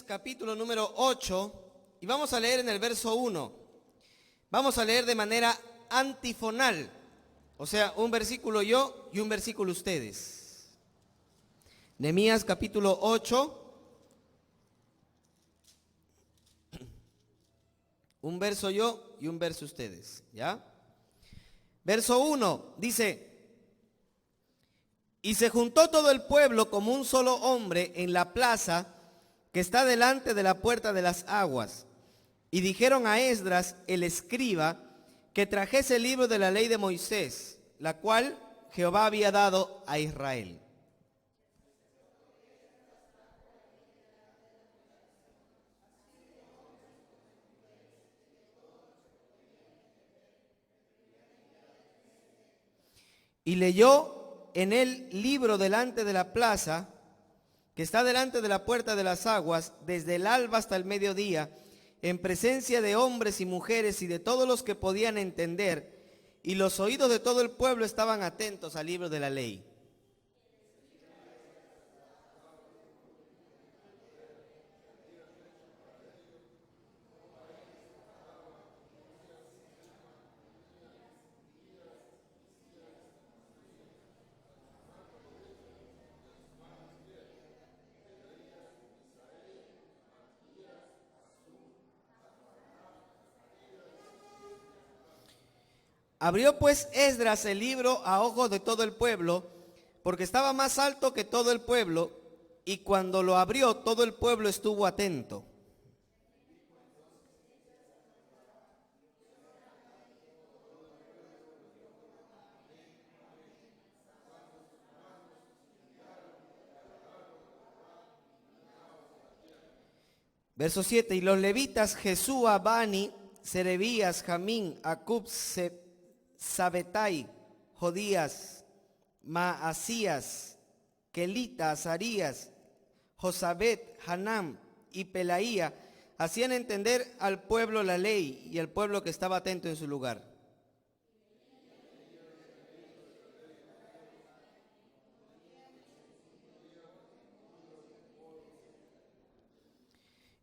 capítulo número 8 y vamos a leer en el verso 1. Vamos a leer de manera antifonal, o sea, un versículo yo y un versículo ustedes. Nehemías capítulo 8, un verso yo y un verso ustedes, ¿ya? Verso 1 dice: y se juntó todo el pueblo como un solo hombre en la plaza que está delante de la puerta de las aguas. Y dijeron a Esdras, el escriba, que trajese el libro de la ley de Moisés, la cual Jehová había dado a Israel. Y leyó en el libro delante de la plaza, que está delante de la puerta de las aguas, desde el alba hasta el mediodía, en presencia de hombres y mujeres y de todos los que podían entender, y los oídos de todo el pueblo estaban atentos al libro de la ley. Abrió pues Esdras el libro a ojos de todo el pueblo, porque estaba más alto que todo el pueblo, y cuando lo abrió todo el pueblo estuvo atento. Verso 7, y los levitas Jesúa, Bani, Serebías, Jamín, Acub, Sabetai, Jodías, Maasías, Kelita, Azarías, Josabet, Hanam y Pelaía hacían entender al pueblo la ley y al pueblo que estaba atento en su lugar.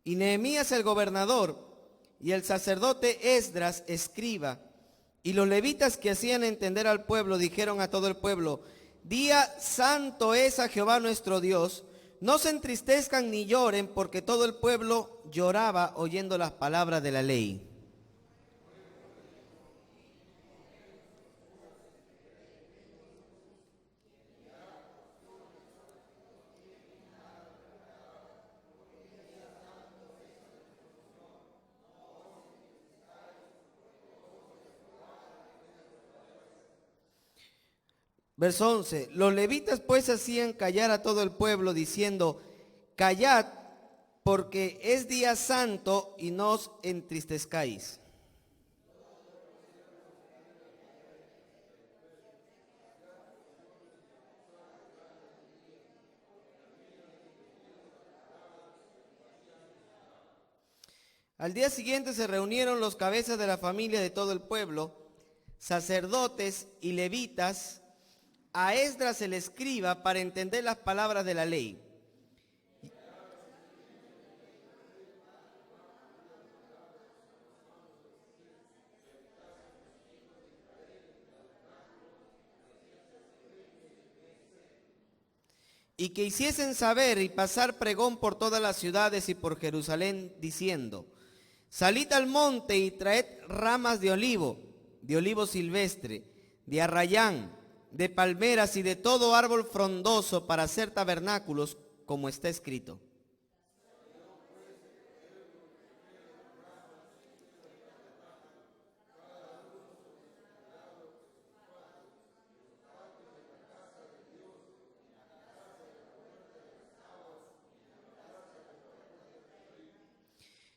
Y Nehemías el gobernador y el sacerdote Esdras escriba y los levitas que hacían entender al pueblo dijeron a todo el pueblo: día santo es a Jehová nuestro Dios, no se entristezcan ni lloren, porque todo el pueblo lloraba oyendo las palabras de la ley. Verso 11, los levitas pues hacían callar a todo el pueblo diciendo: callad, porque es día santo y no os entristezcáis. Al día siguiente se reunieron los cabezas de la familia de todo el pueblo, sacerdotes y levitas, a Esdras el escriba para entender las palabras de la ley. Y que hiciesen saber y pasar pregón por todas las ciudades y por Jerusalén, diciendo: salid al monte y traed ramas de olivo silvestre, de arrayán, de palmeras y de todo árbol frondoso para hacer tabernáculos, como está escrito.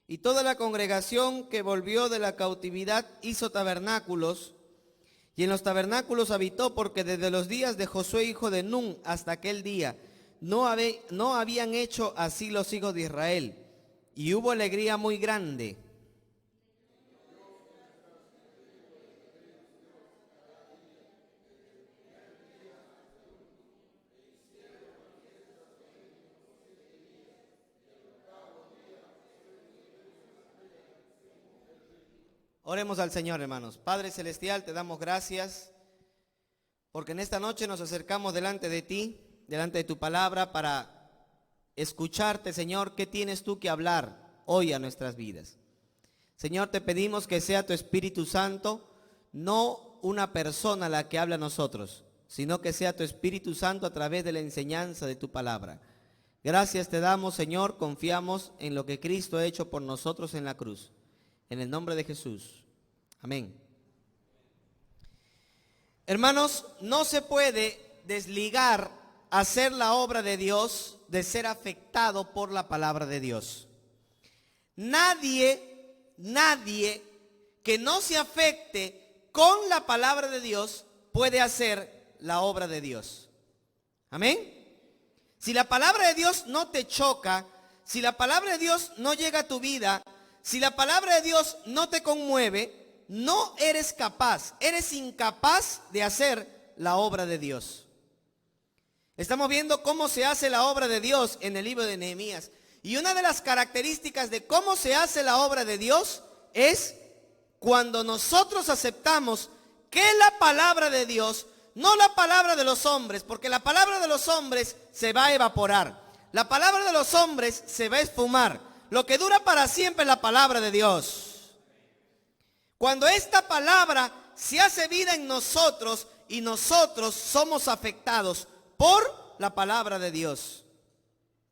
Y toda la congregación que volvió de la cautividad hizo tabernáculos, y en los tabernáculos habitó, porque desde los días de Josué hijo de Nun hasta aquel día no habían hecho así los hijos de Israel, y hubo alegría muy grande. Oremos al Señor, hermanos. Padre Celestial, te damos gracias porque en esta noche nos acercamos delante de ti, delante de tu palabra, para escucharte, Señor. ¿Qué tienes tú que hablar hoy a nuestras vidas? Señor, te pedimos que sea tu Espíritu Santo, no una persona la que habla a nosotros, sino que sea tu Espíritu Santo a través de la enseñanza de tu palabra. Gracias te damos, Señor, confiamos en lo que Cristo ha hecho por nosotros en la cruz. En el nombre de Jesús. Amén. Hermanos, no se puede desligar hacer la obra de Dios de ser afectado por la palabra de Dios. Nadie que no se afecte con la palabra de Dios puede hacer la obra de Dios. Amén. Si la palabra de Dios no te choca, si la palabra de Dios no llega a tu vida, si la palabra de Dios no te conmueve, no eres capaz, eres incapaz de hacer la obra de Dios. Estamos viendo cómo se hace la obra de Dios en el libro de Nehemías. Y una de las características de cómo se hace la obra de Dios es cuando nosotros aceptamos que la palabra de Dios, no la palabra de los hombres, porque la palabra de los hombres se va a evaporar. La palabra de los hombres se va a esfumar. Lo que dura para siempre es la palabra de Dios. Cuando esta palabra se hace vida en nosotros y nosotros somos afectados por la palabra de Dios.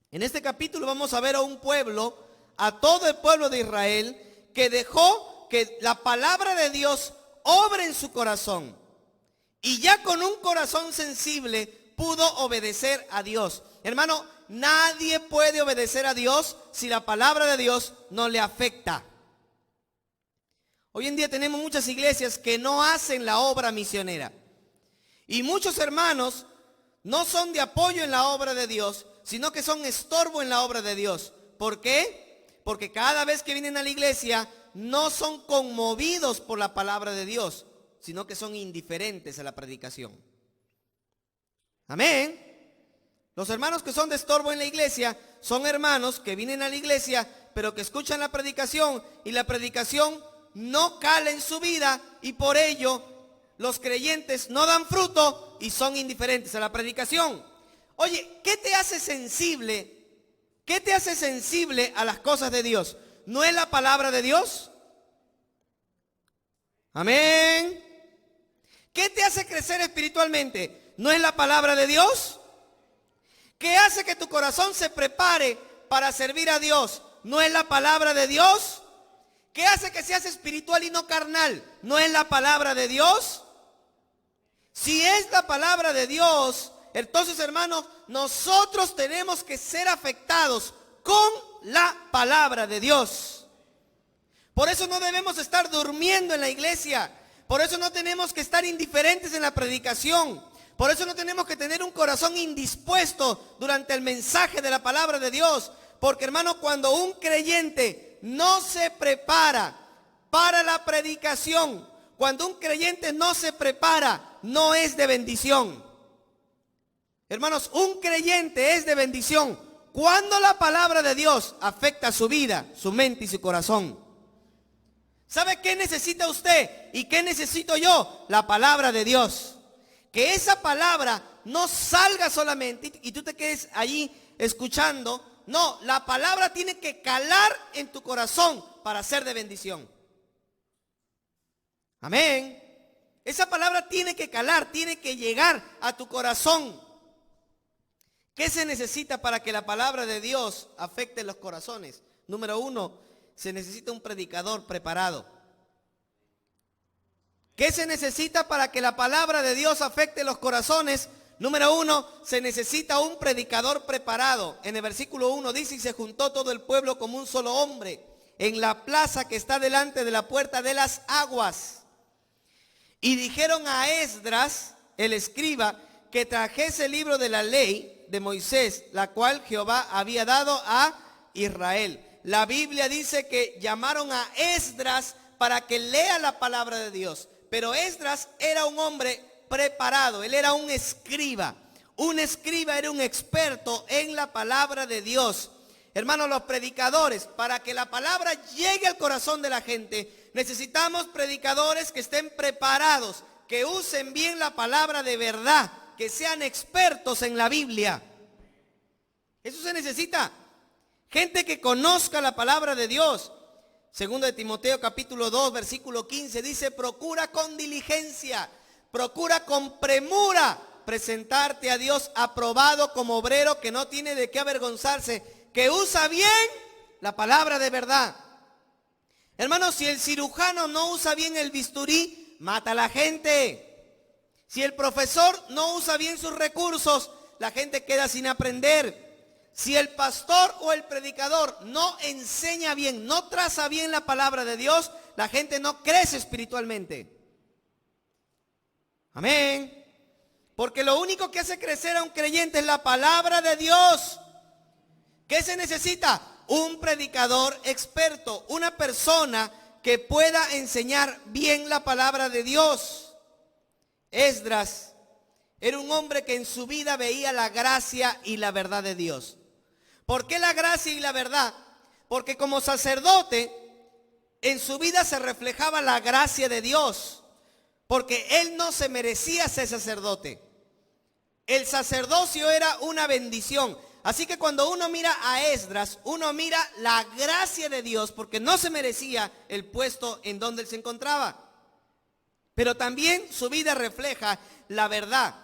En este capítulo vamos a ver a un pueblo, a todo el pueblo de Israel, que dejó que la palabra de Dios obre en su corazón. Y ya con un corazón sensible pudo obedecer a Dios. Hermano, nadie puede obedecer a Dios si la palabra de Dios no le afecta. Hoy en día tenemos muchas iglesias que no hacen la obra misionera. Y muchos hermanos no son de apoyo en la obra de Dios, sino que son estorbo en la obra de Dios. ¿Por qué? Porque cada vez que vienen a la iglesia no son conmovidos por la palabra de Dios, sino que son indiferentes a la predicación. Amén. Los hermanos que son de estorbo en la iglesia son hermanos que vienen a la iglesia, pero que escuchan la predicación y la predicación no cala en su vida, y por ello los creyentes no dan fruto y son indiferentes a la predicación. Oye, ¿qué te hace sensible? ¿Qué te hace sensible a las cosas de Dios? ¿No es la palabra de Dios? Amén. ¿Qué te hace crecer espiritualmente? ¿No es la palabra de Dios? ¿Qué hace que tu corazón se prepare para servir a Dios? ¿No es la palabra de Dios? ¿Qué hace que seas espiritual y no carnal? ¿No es la palabra de Dios? Si es la palabra de Dios, entonces, hermanos, nosotros tenemos que ser afectados con la palabra de Dios. Por eso no debemos estar durmiendo en la iglesia. Por eso no tenemos que estar indiferentes en la predicación. Por eso no tenemos que tener un corazón indispuesto durante el mensaje de la palabra de Dios. Porque, hermano, cuando un creyente no se prepara para la predicación, cuando un creyente no se prepara, no es de bendición. Hermanos, un creyente es de bendición cuando la palabra de Dios afecta su vida, su mente y su corazón. ¿Sabe qué necesita usted y qué necesito yo? La palabra de Dios. Que esa palabra no salga solamente y tú te quedes allí escuchando. No, la palabra tiene que calar en tu corazón para ser de bendición. Amén. Esa palabra tiene que calar, tiene que llegar a tu corazón. ¿Qué se necesita para que la palabra de Dios afecte los corazones? Número uno, se necesita un predicador preparado. ¿Qué se necesita para que la palabra de Dios afecte los corazones? Número uno, se necesita un predicador preparado. En el versículo 1 dice: y se juntó todo el pueblo como un solo hombre en la plaza que está delante de la puerta de las aguas. Y dijeron a Esdras, el escriba, que trajese el libro de la ley de Moisés, la cual Jehová había dado a Israel. La Biblia dice que llamaron a Esdras para que lea la palabra de Dios. Pero Esdras era un hombre preparado, él era un escriba. Un escriba era un experto en la palabra de Dios. Hermanos, los predicadores, para que la palabra llegue al corazón de la gente, necesitamos predicadores que estén preparados, que usen bien la palabra de verdad, que sean expertos en la Biblia. Eso se necesita. Gente que conozca la palabra de Dios. Segundo de Timoteo capítulo 2 versículo 15 dice: procura con diligencia, procura con premura presentarte a Dios aprobado como obrero que no tiene de qué avergonzarse, que usa bien la palabra de verdad. Hermanos, si el cirujano no usa bien el bisturí, mata a la gente. Si el profesor no usa bien sus recursos, la gente queda sin aprender. Si el pastor o el predicador no enseña bien, no traza bien la palabra de Dios, la gente no crece espiritualmente. Amén. Porque lo único que hace crecer a un creyente es la palabra de Dios. ¿Qué se necesita? Un predicador experto, una persona que pueda enseñar bien la palabra de Dios. Esdras era un hombre que en su vida veía la gracia y la verdad de Dios. ¿Por qué la gracia y la verdad? Porque como sacerdote, en su vida se reflejaba la gracia de Dios. Porque él no se merecía ser sacerdote. El sacerdocio era una bendición. Así que cuando uno mira a Esdras, uno mira la gracia de Dios, porque no se merecía el puesto en donde él se encontraba. Pero también su vida refleja la verdad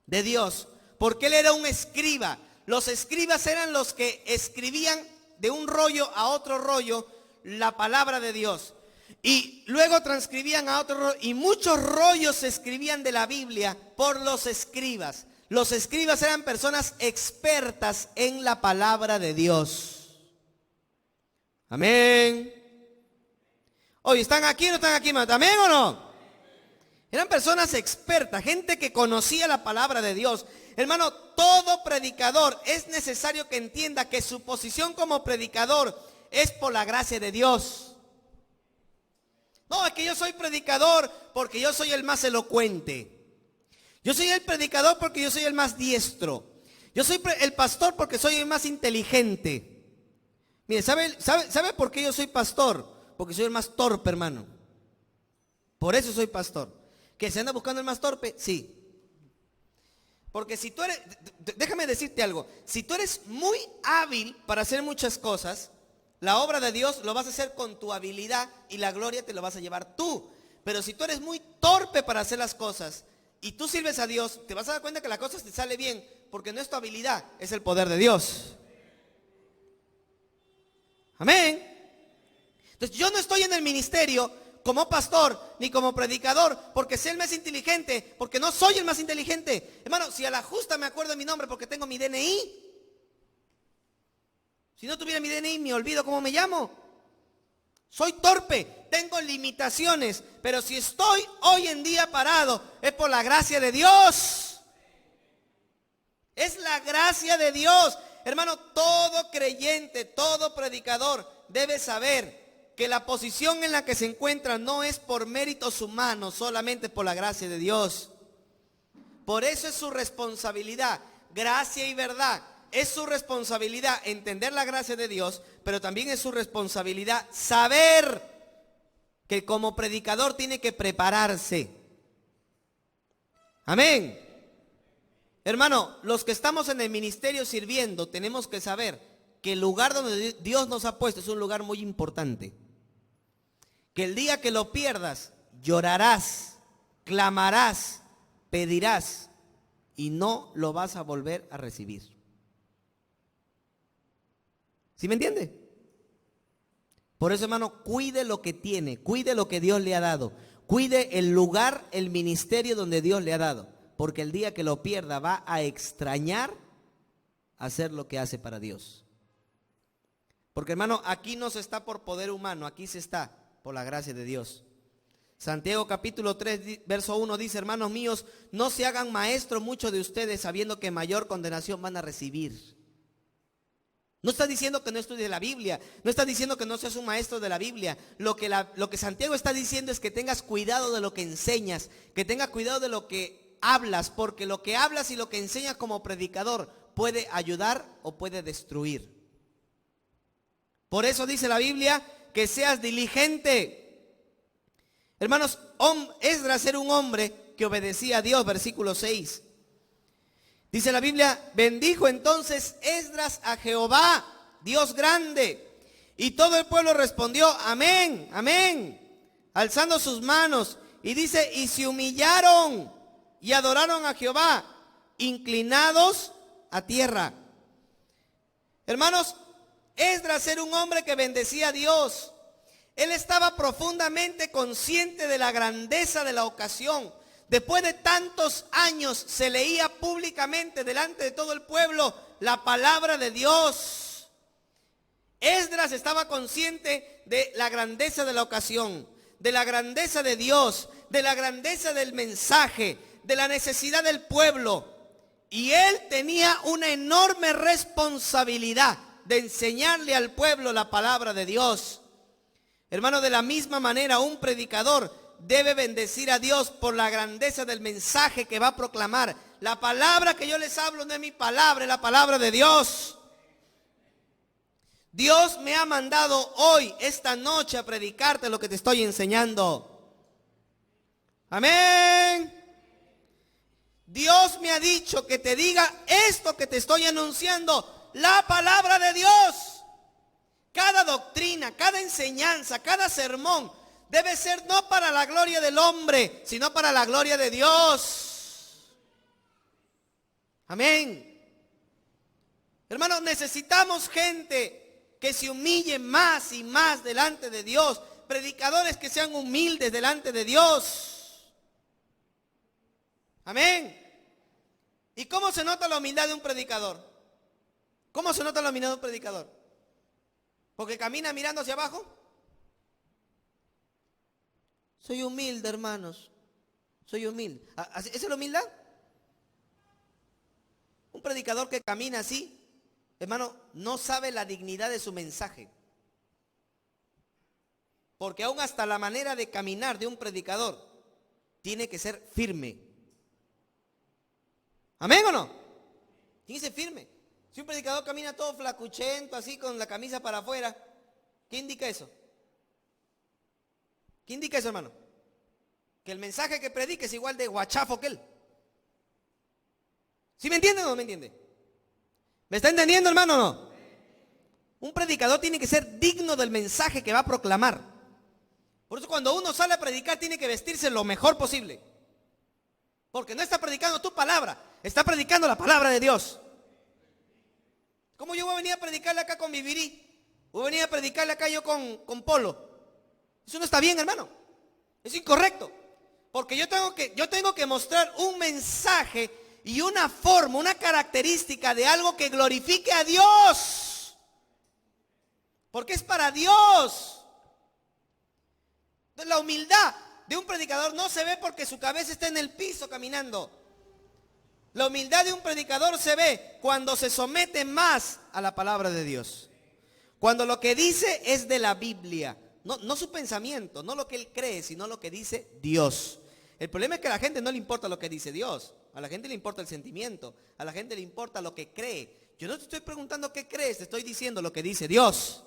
de Dios, porque él era un escriba. Los escribas eran los que escribían de un rollo a otro rollo la palabra de Dios. Y luego transcribían a otro rollo. Y muchos rollos se escribían de la Biblia por los escribas. Los escribas eran personas expertas en la palabra de Dios. Amén. Oye, ¿están aquí o no están aquí? ¿Amén o no? Eran personas expertas, gente que conocía la palabra de Dios. Hermano, todo predicador es necesario que entienda que su posición como predicador es por la gracia de Dios. No, es que yo soy predicador porque yo soy el más elocuente. Yo soy el predicador porque yo soy el más diestro. Yo soy el pastor porque soy el más inteligente. Mire, ¿sabe por qué yo soy pastor? Porque soy el más torpe, hermano. Por eso soy pastor. ¿Que se anda buscando el más torpe? Sí. Porque si tú eres, déjame decirte algo, si tú eres muy hábil para hacer muchas cosas, la obra de Dios lo vas a hacer con tu habilidad y la gloria te lo vas a llevar tú. Pero si tú eres muy torpe para hacer las cosas y tú sirves a Dios, te vas a dar cuenta que la cosa te sale bien, porque no es tu habilidad, es el poder de Dios. Amén. Entonces yo no estoy en el ministerio como pastor ni como predicador porque sé el más inteligente, porque no soy el más inteligente. Hermano, si a la justa me acuerdo de mi nombre porque tengo mi DNI. Si no tuviera mi DNI me olvido cómo me llamo. Soy torpe, tengo limitaciones, pero si estoy hoy en día parado es por la gracia de Dios. Es la gracia de Dios. Hermano, todo creyente, todo predicador debe saber que la posición en la que se encuentra no es por méritos humanos, solamente por la gracia de Dios. Por eso es su responsabilidad, gracia y verdad. Es su responsabilidad entender la gracia de Dios, pero también es su responsabilidad saber que como predicador tiene que prepararse. Amén. Hermano, los que estamos en el ministerio sirviendo, tenemos que saber que el lugar donde Dios nos ha puesto es un lugar muy importante. Que el día que lo pierdas, llorarás, clamarás, pedirás y no lo vas a volver a recibir. ¿Sí me entiende? Por eso, hermano, cuide lo que tiene, cuide lo que Dios le ha dado, cuide el lugar, el ministerio donde Dios le ha dado, porque el día que lo pierda va a extrañar hacer lo que hace para Dios. Porque, hermano, aquí no se está por poder humano, aquí se está por la gracia de Dios. Santiago capítulo 3, verso 1 dice: hermanos míos, no se hagan maestros muchos de ustedes sabiendo que mayor condenación van a recibir. No está diciendo que no estudies la Biblia, no está diciendo que no seas un maestro de la Biblia. Lo que Santiago está diciendo es que tengas cuidado de lo que enseñas, que tengas cuidado de lo que hablas, porque lo que hablas y lo que enseñas como predicador puede ayudar o puede destruir. Por eso dice la Biblia que seas diligente. Hermanos, Esdras era un hombre que obedecía a Dios, versículo 6. Dice la Biblia, bendijo entonces Esdras a Jehová, Dios grande. Y todo el pueblo respondió, amén, amén, alzando sus manos. Y dice, y se humillaron y adoraron a Jehová, inclinados a tierra. Hermanos, Esdras era un hombre que bendecía a Dios. Él estaba profundamente consciente de la grandeza de la ocasión. Después de tantos años se leía públicamente delante de todo el pueblo la palabra de Dios. Esdras estaba consciente de la grandeza de la ocasión, de la grandeza de Dios, de la grandeza del mensaje, de la necesidad del pueblo. Y él tenía una enorme responsabilidad de enseñarle al pueblo la palabra de Dios. Hermano, de la misma manera, un predicador debe bendecir a Dios por la grandeza del mensaje que va a proclamar. La palabra que yo les hablo no es mi palabra, es la palabra de Dios. Dios me ha mandado hoy, esta noche, a predicarte lo que te estoy enseñando. Amén. Dios me ha dicho que te diga esto que te estoy anunciando, la palabra de Dios. Cada doctrina, cada enseñanza, cada sermón debe ser no para la gloria del hombre, sino para la gloria de Dios. Amén. Hermanos, necesitamos gente que se humille más y más delante de Dios. Predicadores que sean humildes delante de Dios. Amén. ¿Y cómo se nota la humildad de un predicador? ¿Cómo se nota la humildad de un predicador? ¿Porque camina mirando hacia abajo? Soy humilde, hermanos. Soy humilde. ¿Esa es la humildad? Un predicador que camina así, hermano, no sabe la dignidad de su mensaje. Porque aún hasta la manera de caminar de un predicador tiene que ser firme. ¿Amén o no? Tiene que ser firme. Si un predicador camina todo flacuchento, así con la camisa para afuera, ¿qué indica eso? ¿Qué indica eso, hermano? Que el mensaje que predica es igual de guachafo que él. ¿Sí me entiende o no me entiende? ¿Me está entendiendo, hermano, o no? Un predicador tiene que ser digno del mensaje que va a proclamar. Por eso cuando uno sale a predicar tiene que vestirse lo mejor posible. Porque no está predicando tu palabra, está predicando la palabra de Dios. ¿Cómo yo voy a venir a predicarle acá con vivirí? Voy a venir a predicarle acá yo con polo. Eso no está bien, hermano. Es incorrecto. Porque yo tengo que mostrar un mensaje y una forma, una característica de algo que glorifique a Dios. Porque es para Dios. Entonces la humildad de un predicador no se ve porque su cabeza está en el piso caminando. La humildad de un predicador se ve cuando se somete más a la palabra de Dios. Cuando lo que dice es de la Biblia. No su pensamiento, no lo que él cree, sino lo que dice Dios. El problema es que a la gente no le importa lo que dice Dios. A la gente le importa el sentimiento. A la gente le importa lo que cree. Yo no te estoy preguntando qué crees, te estoy diciendo lo que dice Dios.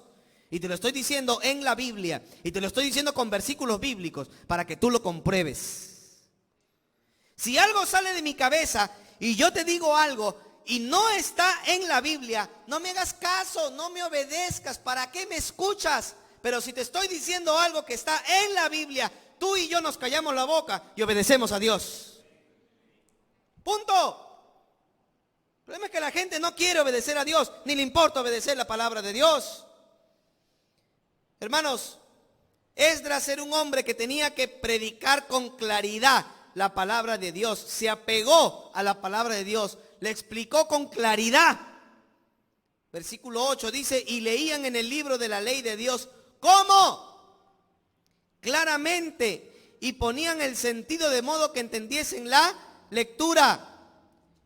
Y te lo estoy diciendo en la Biblia. Y te lo estoy diciendo con versículos bíblicos para que tú lo compruebes. Si algo sale de mi cabeza y yo te digo algo y no está en la Biblia, no me hagas caso, no me obedezcas. ¿Para qué me escuchas? Pero si te estoy diciendo algo que está en la Biblia, tú y yo nos callamos la boca y obedecemos a Dios. Punto. El problema es que la gente no quiere obedecer a Dios, ni le importa obedecer la palabra de Dios. Hermanos, Esdras era un hombre que tenía que predicar con claridad la palabra de Dios. Se apegó a la palabra de Dios, le explicó con claridad. Versículo 8 dice, y leían en el libro de la ley de Dios. ¿Cómo? Claramente. Y ponían el sentido de modo que entendiesen la lectura.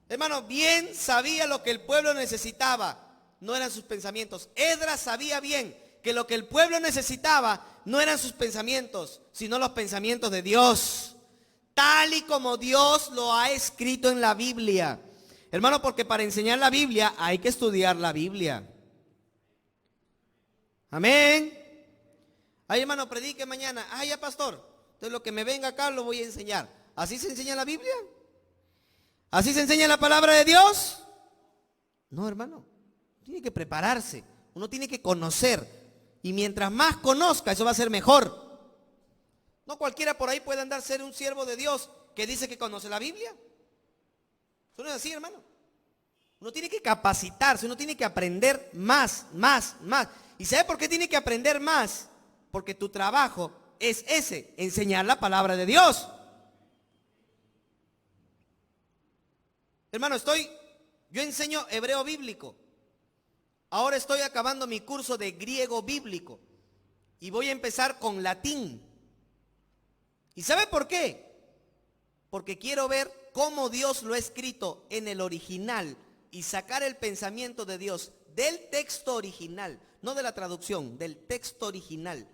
Hermano, bien sabía lo que el pueblo necesitaba. No eran sus pensamientos. Esdras sabía bien que lo que el pueblo necesitaba no eran sus pensamientos, sino los pensamientos de Dios. Tal y como Dios lo ha escrito en la Biblia. Hermano, porque para enseñar la Biblia hay que estudiar la Biblia. Amén. Ay, hermano, predique mañana. Ay, ya, pastor, entonces lo que me venga acá lo voy a enseñar. ¿Así se enseña la Biblia? ¿Así se enseña la palabra de Dios? No, hermano. Tiene que prepararse. Uno tiene que conocer. Y mientras más conozca, eso va a ser mejor. No cualquiera por ahí puede andar ser un siervo de Dios que dice que conoce la Biblia. Eso no es así, hermano. Uno tiene que capacitarse, uno tiene que aprender más. ¿Y sabe por qué tiene que aprender más? Porque tu trabajo es ese, enseñar la palabra de Dios. Hermano, yo enseño hebreo bíblico. Ahora estoy acabando mi curso de griego bíblico. Y voy a empezar con latín. ¿Y sabe por qué? Porque quiero ver cómo Dios lo ha escrito en el original y sacar el pensamiento de Dios del texto original, no de la traducción, del texto original,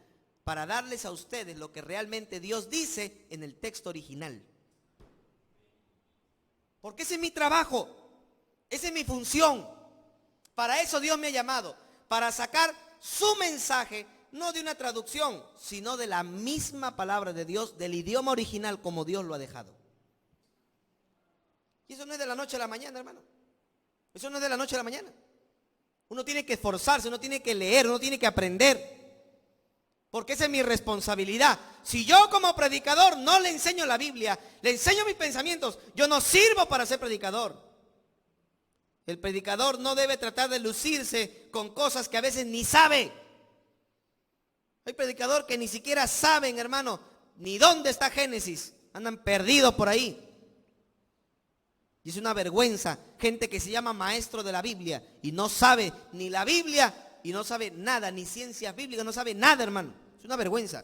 para darles a ustedes lo que realmente Dios dice en el texto original. Porque ese es mi trabajo, esa es mi función. Para eso Dios me ha llamado, para sacar su mensaje, no de una traducción, sino de la misma palabra de Dios, del idioma original como Dios lo ha dejado. Y eso no es de la noche a la mañana, hermano. Eso no es de la noche a la mañana. Uno tiene que esforzarse, uno tiene que leer, uno tiene que aprender. Porque esa es mi responsabilidad. Si yo como predicador no le enseño la Biblia, le enseño mis pensamientos, yo no sirvo para ser predicador. El predicador no debe tratar de lucirse con cosas que a veces ni sabe. Hay predicadores que ni siquiera saben, hermano, ni dónde está Génesis. Andan perdidos por ahí. Y es una vergüenza, gente que se llama maestro de la Biblia y no sabe ni la Biblia y no sabe nada, ni ciencias bíblicas, no sabe nada, hermano. Es una vergüenza.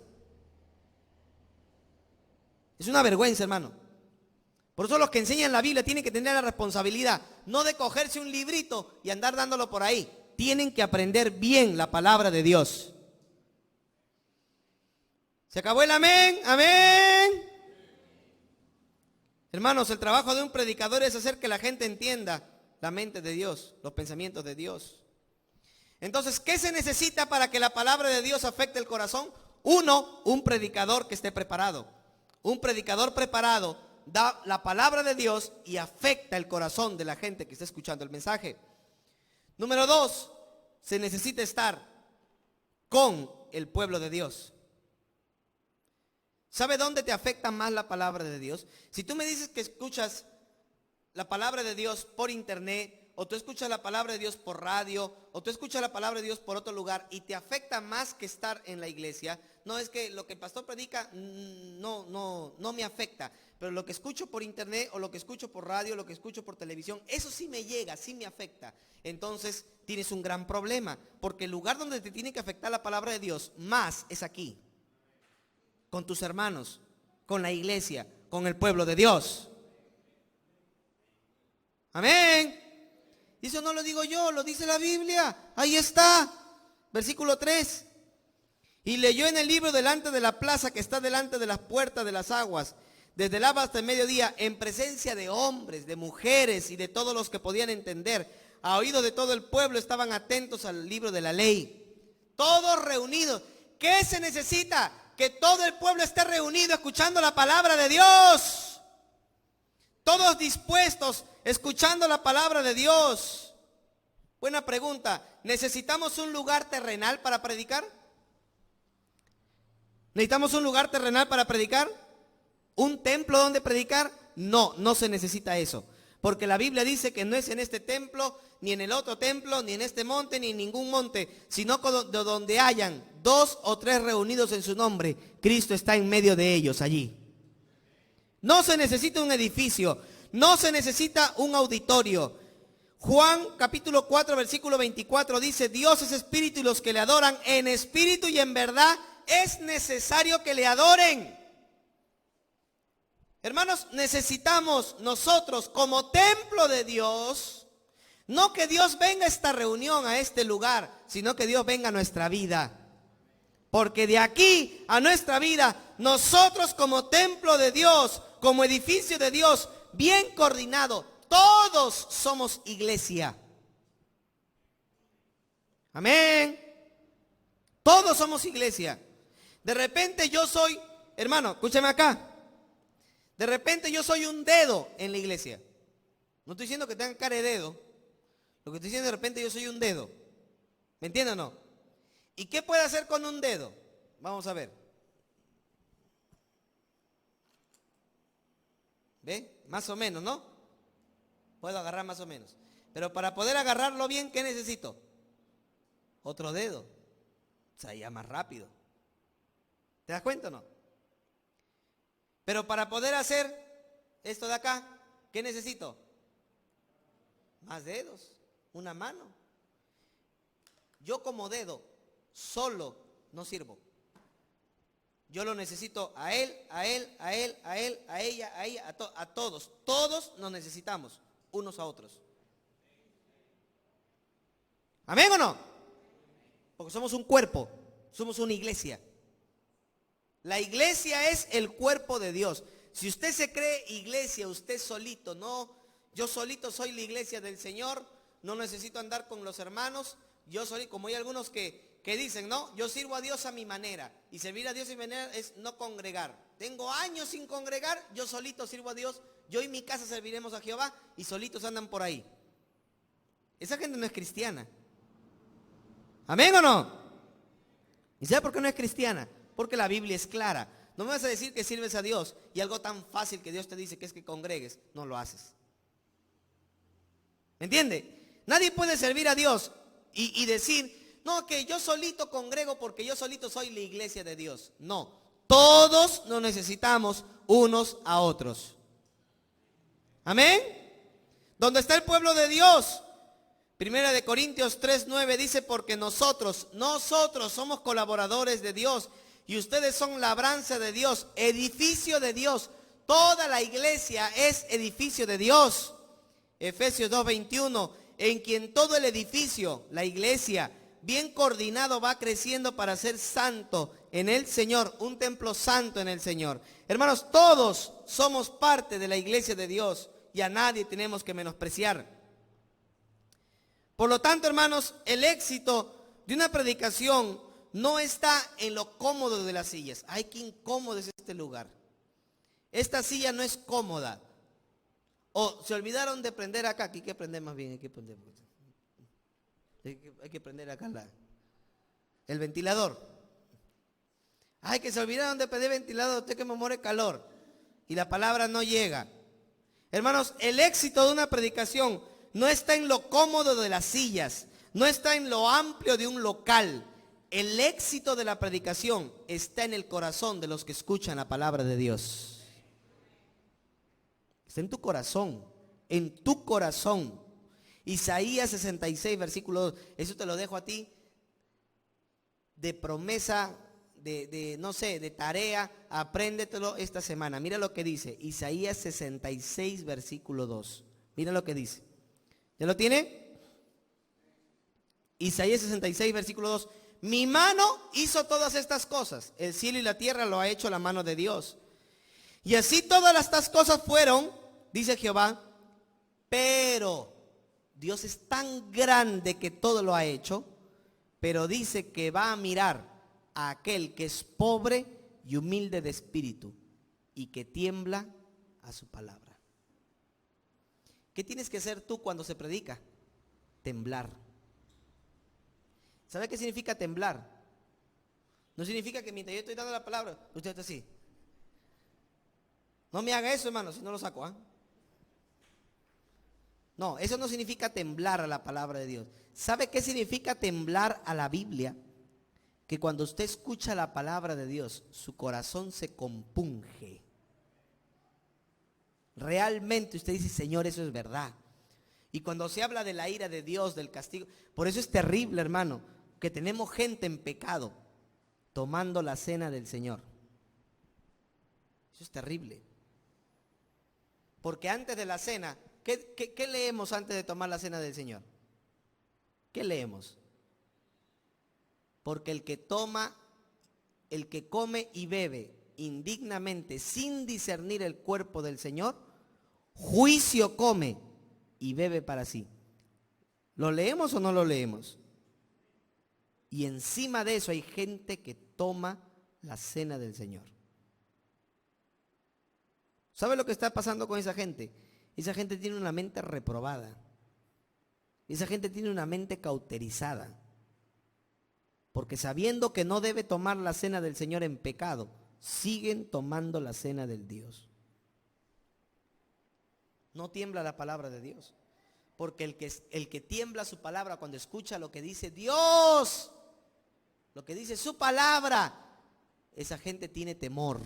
Es una vergüenza, hermano. Por eso los que enseñan la Biblia tienen que tener la responsabilidad, no de cogerse un librito y andar dándolo por ahí. Tienen que aprender bien la palabra de Dios. ¿Se acabó el amén? Amén. Hermanos, el trabajo de un predicador es hacer que la gente entienda la mente de Dios, los pensamientos de Dios. Entonces, ¿qué se necesita para que la palabra de Dios afecte el corazón? Uno, un predicador que esté preparado. Un predicador preparado da la palabra de Dios y afecta el corazón de la gente que está escuchando el mensaje. Número dos, se necesita estar con el pueblo de Dios. ¿Sabe dónde te afecta más la palabra de Dios? Si tú me dices que escuchas la palabra de Dios por internet, o tú escuchas la palabra de Dios por radio, o tú escuchas la palabra de Dios por otro lugar y te afecta más que estar en la iglesia, no es que lo que el pastor predica no me afecta, pero lo que escucho por internet o lo que escucho por radio, lo que escucho por televisión, eso sí me llega, sí me afecta. Entonces tienes un gran problema, porque el lugar donde te tiene que afectar la palabra de Dios más es aquí. Con tus hermanos, con la iglesia, con el pueblo de Dios. Amén. Y eso no lo digo yo, lo dice la Biblia. Ahí está, versículo 3. Y leyó en el libro delante de la plaza que está delante de las puertas de las aguas, desde el alba hasta el mediodía, en presencia de hombres, de mujeres y de todos los que podían entender. A oído de todo el pueblo estaban atentos al libro de la ley. Todos reunidos. ¿Qué se necesita? Que todo el pueblo esté reunido escuchando la palabra de Dios. Todos dispuestos escuchando la palabra de Dios. Buena pregunta. ¿Necesitamos un lugar terrenal para predicar? ¿Necesitamos un lugar terrenal para predicar? ¿Un templo donde predicar? No, no se necesita eso. Porque la Biblia dice que no es en este templo, ni en el otro templo, ni en este monte, ni en ningún monte, sino de donde hayan 2 o 3 reunidos en su nombre, Cristo está en medio de ellos allí. No se necesita un edificio, no se necesita un auditorio. Juan capítulo 4 versículo 24 dice: Dios es espíritu y los que le adoran en espíritu y en verdad es necesario que le adoren. Hermanos, necesitamos nosotros como templo de Dios, no que Dios venga a esta reunión, a este lugar, sino que Dios venga a nuestra vida. Porque de aquí a nuestra vida, nosotros como templo de Dios, como edificio de Dios, bien coordinado, todos somos iglesia. Amén. Todos somos iglesia. De repente yo soy, hermano, escúchame acá. De repente yo soy un dedo en la iglesia. No estoy diciendo que tengan cara de dedo. Lo que estoy diciendo, de repente yo soy un dedo. ¿Me entienden o no? ¿Y qué puede hacer con un dedo? Vamos a ver. ¿Ve? Más o menos, ¿no? Puedo agarrar más o menos. Pero para poder agarrarlo bien, ¿qué necesito? Otro dedo. O sea, ya más rápido. ¿Te das cuenta o no? Pero para poder hacer esto de acá, ¿qué necesito? Más dedos, una mano. Yo como dedo solo no sirvo. Yo lo necesito a él, a él, a él, a él, a ella, a todos. Todos nos necesitamos unos a otros. ¿Amén o no? Porque somos un cuerpo, somos una iglesia. La iglesia es el cuerpo de Dios. Si usted se cree iglesia, usted solito, no, yo solito soy la iglesia del Señor, no necesito andar con los hermanos, yo solito, como hay algunos que dicen, no, yo sirvo a Dios a mi manera, y servir a Dios a mi manera es no congregar. Tengo años sin congregar, yo solito sirvo a Dios, yo y mi casa serviremos a Jehová, y solitos andan por ahí. Esa gente no es cristiana. ¿Amén o no? ¿Y sabe por qué no es cristiana? Porque la Biblia es clara. No me vas a decir que sirves a Dios y algo tan fácil que Dios te dice que es que congregues, no lo haces. ¿Me entiende? Nadie puede servir a Dios y decir, no, que yo solito congrego porque yo solito soy la iglesia de Dios. No, todos nos necesitamos unos a otros. ¿Amén? ¿Dónde está el pueblo de Dios? Primera de Corintios 3:9 dice, porque nosotros somos colaboradores de Dios y ustedes son labranza de Dios, edificio de Dios. Toda la iglesia es edificio de Dios. Efesios 2:21, en quien todo el edificio, la iglesia, bien coordinado va creciendo para ser santo en el Señor, un templo santo en el Señor. Hermanos, todos somos parte de la iglesia de Dios y a nadie tenemos que menospreciar. Por lo tanto, hermanos, el éxito de una predicación no está en lo cómodo de las sillas. Ay, qué incómodo es este lugar. Esta silla no es cómoda. O se olvidaron de prender acá. Aquí hay que prender más bien. Hay que prender acá el ventilador. Ay, que se olvidaron de prender el ventilador. Usted que me muere calor. Y la palabra no llega. Hermanos, el éxito de una predicación no está en lo cómodo de las sillas. No está en lo amplio de un local. El éxito de la predicación está en el corazón de los que escuchan la palabra de Dios. Está en tu corazón, en tu corazón. Isaías 66, versículo 2. Eso te lo dejo a ti de promesa, de tarea. Apréndetelo esta semana. Mira lo que dice Isaías 66, versículo 2. Mira lo que dice. ¿Ya lo tiene? Isaías 66, versículo 2. Mi mano hizo todas estas cosas. El cielo y la tierra lo ha hecho la mano de Dios. Y así todas estas cosas fueron, dice Jehová, pero Dios es tan grande que todo lo ha hecho, pero dice que va a mirar a aquel que es pobre y humilde de espíritu y que tiembla a su palabra. ¿Qué tienes que hacer tú cuando se predica? Temblar. ¿Sabe qué significa temblar? No significa que mientras yo estoy dando la palabra, usted está así. No me haga eso, hermano, si no lo saco, ¿ah? No, eso no significa temblar a la palabra de Dios. ¿Sabe qué significa temblar a la Biblia? Que cuando usted escucha la palabra de Dios, su corazón se compunge. Realmente usted dice, Señor, eso es verdad. Y cuando se habla de la ira de Dios, del castigo, por eso es terrible, hermano, que tenemos gente en pecado tomando la cena del Señor. Eso es terrible. Porque antes de la cena, ¿qué leemos antes de tomar la cena del Señor? ¿Qué leemos? Porque el que come y bebe indignamente sin discernir el cuerpo del Señor, juicio come y bebe para sí. ¿Lo leemos o no lo leemos? Y encima de eso hay gente que toma la cena del Señor. ¿Sabe lo que está pasando con esa gente? Esa gente tiene una mente reprobada. Esa gente tiene una mente cauterizada. Porque sabiendo que no debe tomar la cena del Señor en pecado, siguen tomando la cena del Dios. No tiembla la palabra de Dios. Porque el que tiembla su palabra cuando escucha lo que dice Dios, lo que dice su palabra, esa gente tiene temor.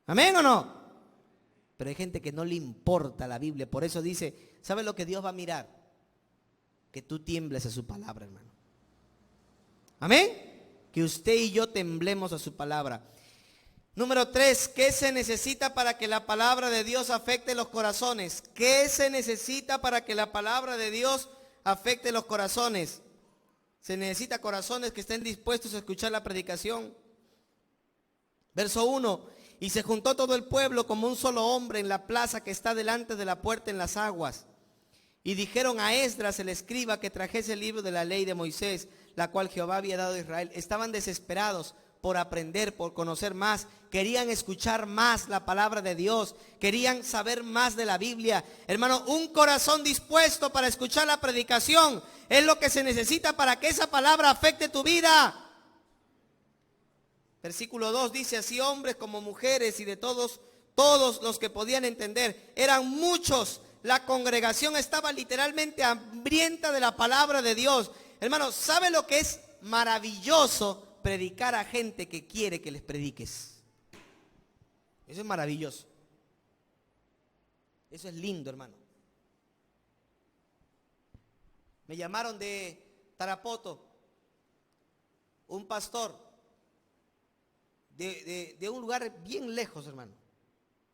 ¿Amén o no? Pero hay gente que no le importa la Biblia. Por eso dice, ¿sabe lo que Dios va a mirar? Que tú tiembles a su palabra, hermano. Amén. Que usted y yo temblemos a su palabra. Número 3, ¿qué se necesita para que la palabra de Dios afecte los corazones? ¿Qué se necesita para que la palabra de Dios afecte los corazones? Se necesita corazones que estén dispuestos a escuchar la predicación. Verso 1, y se juntó todo el pueblo como un solo hombre en la plaza que está delante de la puerta en las aguas. Y dijeron a Esdras el escriba que trajese el libro de la ley de Moisés, la cual Jehová había dado a Israel. Estaban desesperados por aprender, por conocer más. Querían escuchar más la palabra de Dios. Querían saber más de la Biblia. Hermano, un corazón dispuesto para escuchar la predicación es lo que se necesita para que esa palabra afecte tu vida. Versículo 2 dice, así hombres como mujeres y de todos los que podían entender. Eran muchos. La congregación estaba literalmente hambrienta de la palabra de Dios. Hermano, ¿sabe lo que es maravilloso? Predicar a gente que quiere que les prediques. Eso es maravilloso. Eso es lindo, hermano. Me llamaron de Tarapoto, un pastor de un lugar bien lejos, hermano.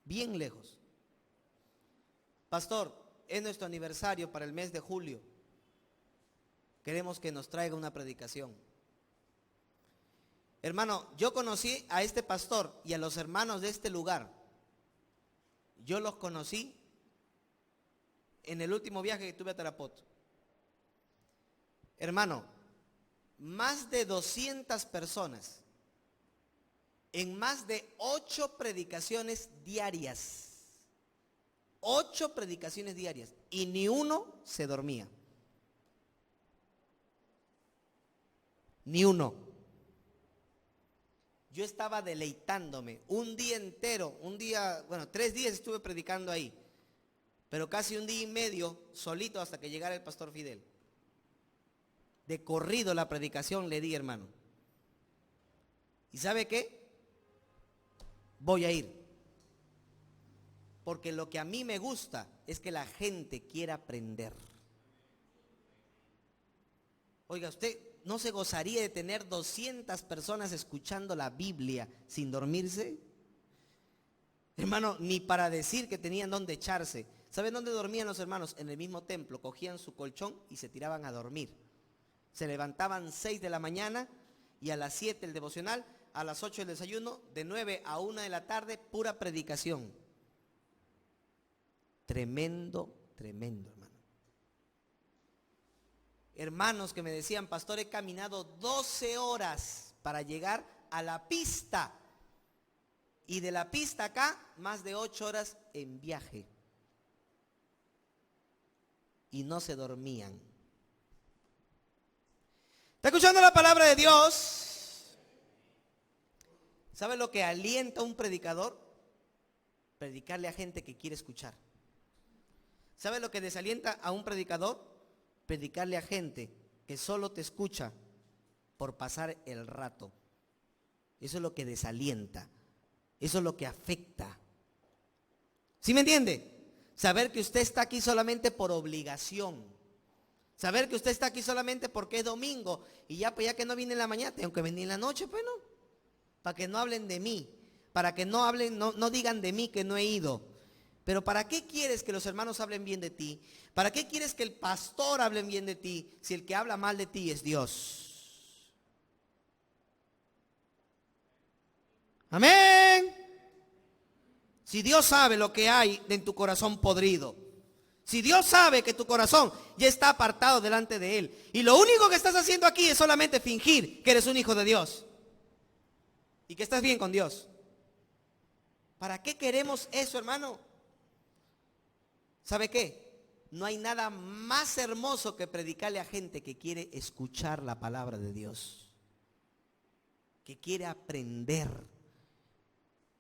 Bien lejos. Pastor, es nuestro aniversario para el mes de julio. Queremos que nos traiga una predicación. Hermano, yo conocí a este pastor y a los hermanos de este lugar. Yo los conocí en el último viaje que tuve a Tarapoto. Hermano, más de 200 personas en más de 8 predicaciones diarias. 8 predicaciones diarias y ni uno se dormía. Ni uno. Yo estaba deleitándome un día entero, 3 días estuve predicando ahí, pero casi un día y medio solito hasta que llegara el pastor Fidel. De corrido la predicación le di, hermano. ¿Y sabe qué? Voy a ir. Porque lo que a mí me gusta es que la gente quiera aprender. Oiga, ¿usted no se gozaría de tener 200 personas escuchando la Biblia sin dormirse? Hermano, ni para decir que tenían dónde echarse. ¿Saben dónde dormían los hermanos? En el mismo templo. Cogían su colchón y se tiraban a dormir. Se levantaban 6 de la mañana y a las 7 el devocional, a las 8 el desayuno, de 9 a 1 de la tarde, pura predicación. Tremendo, tremendo, hermano. Hermanos que me decían, pastor, he caminado 12 horas para llegar a la pista. Y de la pista acá, más de 8 horas en viaje. Y no se dormían. ¿Está escuchando la palabra de Dios? ¿Sabe lo que alienta a un predicador? Predicarle a gente que quiere escuchar. ¿Sabe lo que desalienta a un predicador? Predicarle a gente que solo te escucha por pasar el rato. Eso es lo que desalienta. Eso es lo que afecta. ¿Sí me entiende? Saber que usted está aquí solamente por obligación. Saber que usted está aquí solamente porque es domingo. Y ya, pues ya que no viene en la mañana, tengo que venir en la noche, pues no. Para que no hablen de mí. Para que no hablen, no digan de mí que no he ido. Pero ¿para qué quieres que los hermanos hablen bien de ti? ¿Para qué quieres que el pastor hable bien de ti si el que habla mal de ti es Dios? Amén. Si Dios sabe lo que hay en tu corazón podrido, Si Dios sabe que tu corazón ya está apartado delante de Él, y lo único que estás haciendo aquí es solamente fingir que eres un hijo de Dios y que estás bien con Dios. ¿Para qué queremos eso, hermano? ¿Sabe qué? No hay nada más hermoso que predicarle a gente que quiere escuchar la palabra de Dios, que quiere aprender.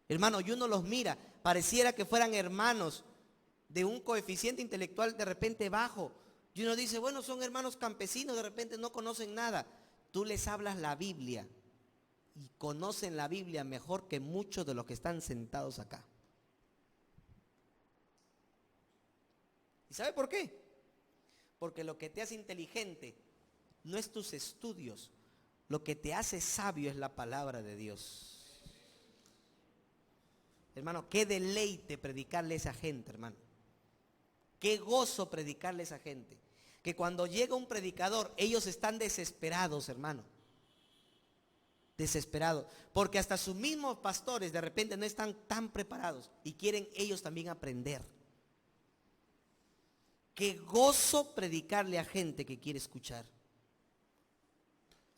Hermano, y uno los mira, pareciera que fueran hermanos de un coeficiente intelectual de repente bajo. Y uno dice, bueno, son hermanos campesinos, de repente no conocen nada. Tú les hablas la Biblia y conocen la Biblia mejor que muchos de los que están sentados acá. ¿Y sabe por qué? Porque lo que te hace inteligente no es tus estudios, lo que te hace sabio es la palabra de Dios. Hermano, qué deleite predicarle a esa gente, hermano. Qué gozo predicarle a esa gente. Que cuando llega un predicador, ellos están desesperados, hermano. Desesperados. Porque hasta sus mismos pastores de repente no están tan preparados y quieren ellos también aprender. Qué gozo predicarle a gente que quiere escuchar.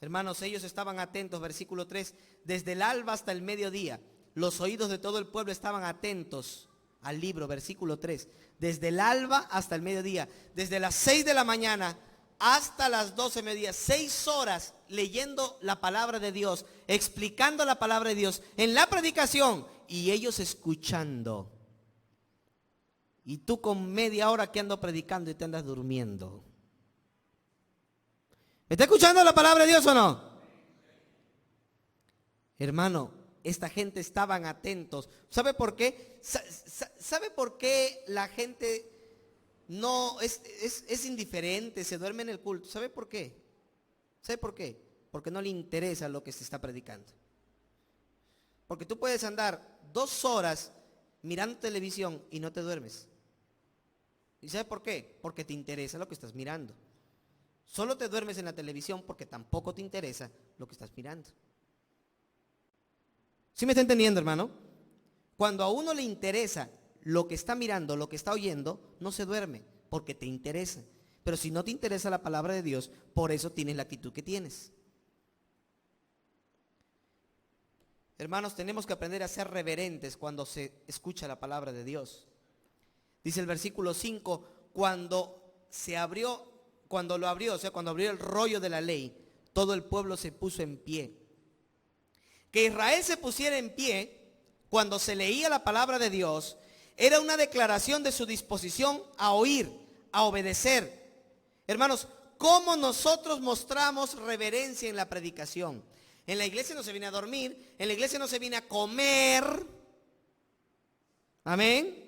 Hermanos, ellos estaban atentos, versículo 3, desde el alba hasta el mediodía. Los oídos de todo el pueblo estaban atentos al libro, versículo 3. Desde el alba hasta el mediodía, desde las 6 de la mañana hasta las 12 de mediodía, 6 horas leyendo la palabra de Dios, explicando la palabra de Dios en la predicación y ellos escuchando. Y tú con media hora que ando predicando y te andas durmiendo. ¿Me está escuchando la palabra de Dios o no? Hermano, esta gente estaban atentos. ¿Sabe por qué? ¿Sabe por qué la gente no es indiferente, se duerme en el culto? ¿Sabe por qué? ¿Sabe por qué? Porque no le interesa lo que se está predicando. Porque tú puedes andar 2 horas mirando televisión y no te duermes. ¿Y sabe por qué? Porque te interesa lo que estás mirando. Solo te duermes en la televisión porque tampoco te interesa lo que estás mirando. ¿Sí me está entendiendo, hermano? Cuando a uno le interesa lo que está mirando, lo que está oyendo, no se duerme porque te interesa. Pero si no te interesa la palabra de Dios, por eso tienes la actitud que tienes. Hermanos, tenemos que aprender a ser reverentes cuando se escucha la palabra de Dios. Dice el versículo 5, cuando lo abrió, o sea, cuando abrió el rollo de la ley, todo el pueblo se puso en pie. Que Israel se pusiera en pie cuando se leía la palabra de Dios era una declaración de su disposición a oír, a obedecer. Hermanos, ¿cómo nosotros mostramos reverencia en la predicación? En la iglesia no se viene a dormir, en la iglesia no se viene a comer. Amén.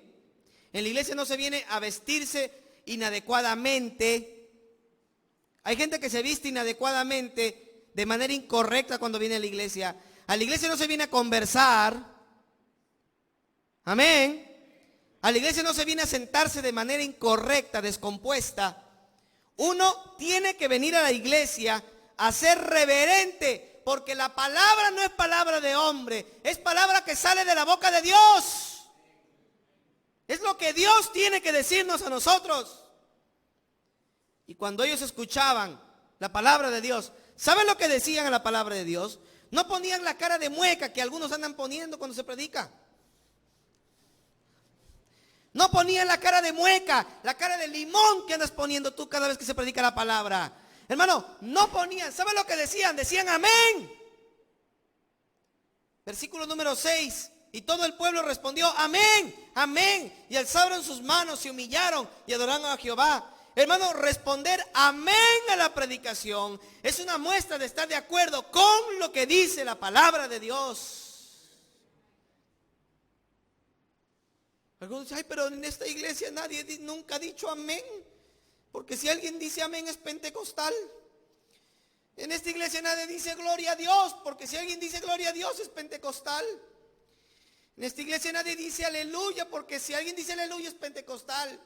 En la iglesia no se viene a vestirse inadecuadamente. Hay gente que se viste inadecuadamente, de manera incorrecta cuando viene a la iglesia. A la iglesia no se viene a conversar. Amén. A la iglesia no se viene a sentarse de manera incorrecta, descompuesta. Uno tiene que venir a la iglesia a ser reverente, porque la palabra no es palabra de hombre, es palabra que sale de la boca de Dios. Es lo que Dios tiene que decirnos a nosotros. Y cuando ellos escuchaban la palabra de Dios, ¿saben lo que decían a la palabra de Dios? No ponían la cara de mueca que algunos andan poniendo cuando se predica. No ponían la cara de mueca, la cara de limón que andas poniendo tú cada vez que se predica la palabra. Hermano, no ponían. ¿Saben lo que decían? Decían amén. Versículo número 6. Y todo el pueblo respondió amén, amén. Y alzaron sus manos, se humillaron y adoraron a Jehová. Hermano, responder amén a la predicación es una muestra de estar de acuerdo con lo que dice la palabra de Dios. Algunos dicen, ay, pero en esta iglesia nadie nunca ha dicho amén. Porque si alguien dice amén es pentecostal. En esta iglesia nadie dice gloria a Dios, porque si alguien dice gloria a Dios es pentecostal. En esta iglesia nadie dice aleluya, porque si alguien dice aleluya es pentecostal.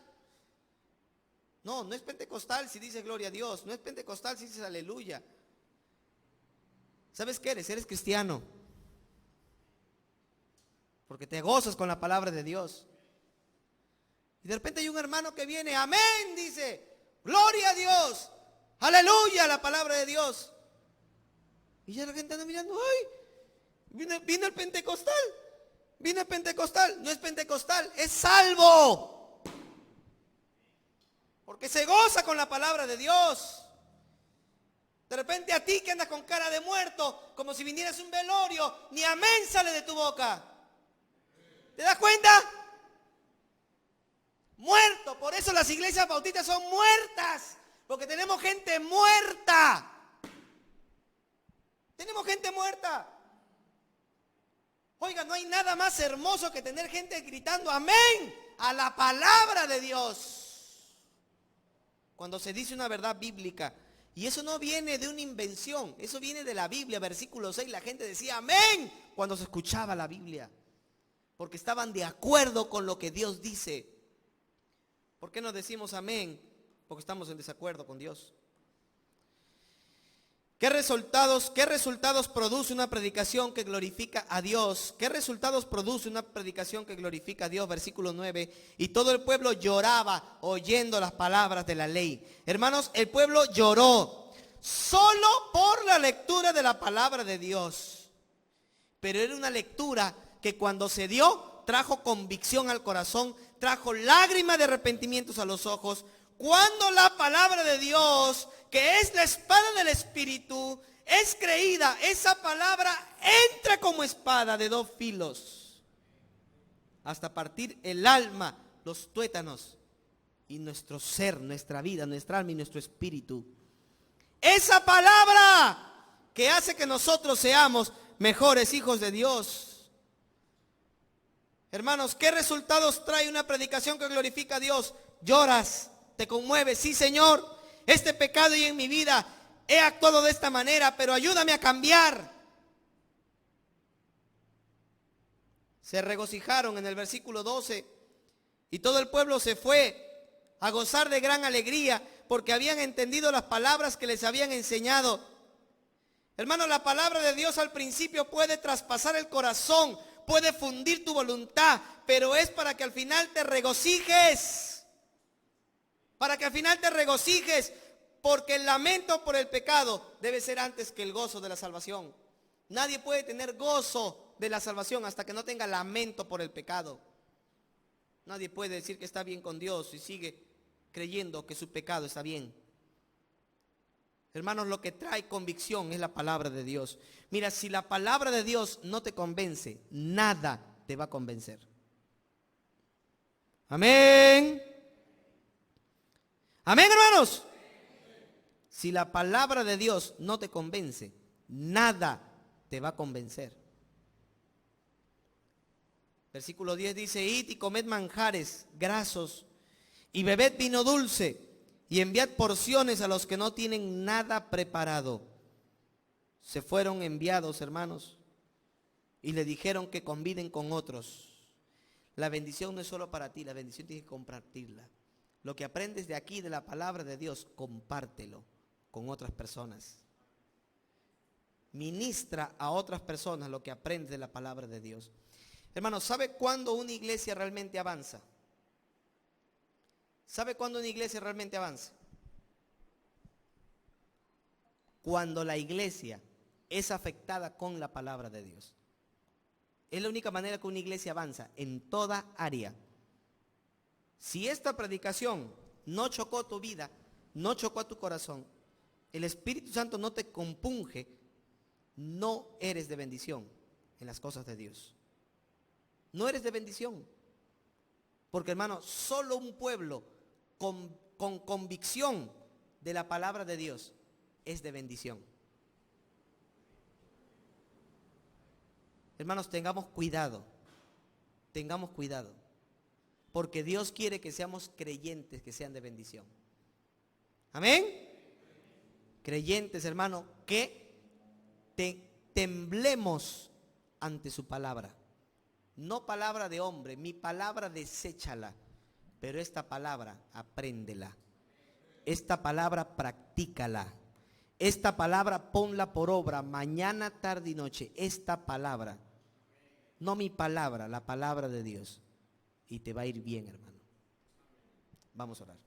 No, no es pentecostal si dice gloria a Dios. No es pentecostal si dices aleluya. ¿Sabes qué eres? Eres cristiano. Porque te gozas con la palabra de Dios. Y de repente hay un hermano que viene, amén, dice, gloria a Dios, aleluya, la palabra de Dios. Y ya la gente anda mirando, ay, vino el pentecostal, vino el pentecostal. No es pentecostal, es salvo. Porque se goza con la palabra de Dios. De repente a ti que andas con cara de muerto, como si vinieras un velorio, ni amén sale de tu boca. ¿Te das cuenta? Muerto. Por eso las iglesias bautistas son muertas. Porque tenemos gente muerta. Tenemos gente muerta. Oiga, no hay nada más hermoso que tener gente gritando amén a la palabra de Dios. Cuando se dice una verdad bíblica. Y eso no viene de una invención. Eso viene de la Biblia, versículo 6. La gente decía amén cuando se escuchaba la Biblia. Porque estaban de acuerdo con lo que Dios dice. ¿Por qué no decimos amén? Porque estamos en desacuerdo con Dios. ¿Qué resultados produce una predicación que glorifica a Dios? ¿Qué resultados produce una predicación que glorifica a Dios? Versículo 9. Y todo el pueblo lloraba oyendo las palabras de la ley. Hermanos, el pueblo lloró solo por la lectura de la palabra de Dios. Pero era una lectura que cuando se dio, trajo convicción al corazón, trajo lágrimas de arrepentimientos a los ojos. Cuando la palabra de Dios, que es la espada del Espíritu, es creída, esa palabra entra como espada de dos filos, hasta partir el alma, los tuétanos, y nuestro ser, nuestra vida, nuestra alma y nuestro espíritu. Esa palabra que hace que nosotros seamos mejores hijos de Dios. Hermanos, ¿qué resultados trae una predicación que glorifica a Dios? Lloras, te conmueves, sí Señor, este pecado y en mi vida he actuado de esta manera, pero ayúdame a cambiar. Se regocijaron en el versículo 12 y todo el pueblo se fue a gozar de gran alegría porque habían entendido las palabras que les habían enseñado. Hermano, la palabra de Dios al principio puede traspasar el corazón, puede fundir tu voluntad, pero es para que al final te regocijes. Para que al final te regocijes, porque el lamento por el pecado debe ser antes que el gozo de la salvación. Nadie puede tener gozo de la salvación hasta que no tenga lamento por el pecado. Nadie puede decir que está bien con Dios y sigue creyendo que su pecado está bien. Hermanos, lo que trae convicción es la palabra de Dios. Mira, si la palabra de Dios no te convence, nada te va a convencer. Amén. Amén, hermanos. Si la palabra de Dios no te convence, nada te va a convencer. Versículo 10 dice, id y comed manjares grasos y bebed vino dulce y enviad porciones a los que no tienen nada preparado. Se fueron enviados, hermanos, y le dijeron que conviden con otros. La bendición no es solo para ti, la bendición tienes que compartirla. Lo que aprendes de aquí, de la palabra de Dios, compártelo con otras personas. Ministra a otras personas lo que aprendes de la palabra de Dios. Hermanos, ¿sabe cuándo una iglesia realmente avanza? ¿Sabe cuándo una iglesia realmente avanza? Cuando la iglesia es afectada con la palabra de Dios. Es la única manera que una iglesia avanza en toda área. Si esta predicación no chocó tu vida, no chocó a tu corazón, el Espíritu Santo no te compunge, no eres de bendición en las cosas de Dios. No eres de bendición. Porque, hermano, solo un pueblo con convicción de la palabra de Dios es de bendición. Hermanos, tengamos cuidado. Tengamos cuidado. Porque Dios quiere que seamos creyentes, que sean de bendición. Amén. Creyentes, hermano, que temblemos ante su palabra. No palabra de hombre, mi palabra deséchala, pero esta palabra apréndela. Esta palabra practícala. Esta palabra ponla por obra mañana, tarde y noche. Esta palabra, no mi palabra, la palabra de Dios. Y te va a ir bien, hermano. Vamos a orar.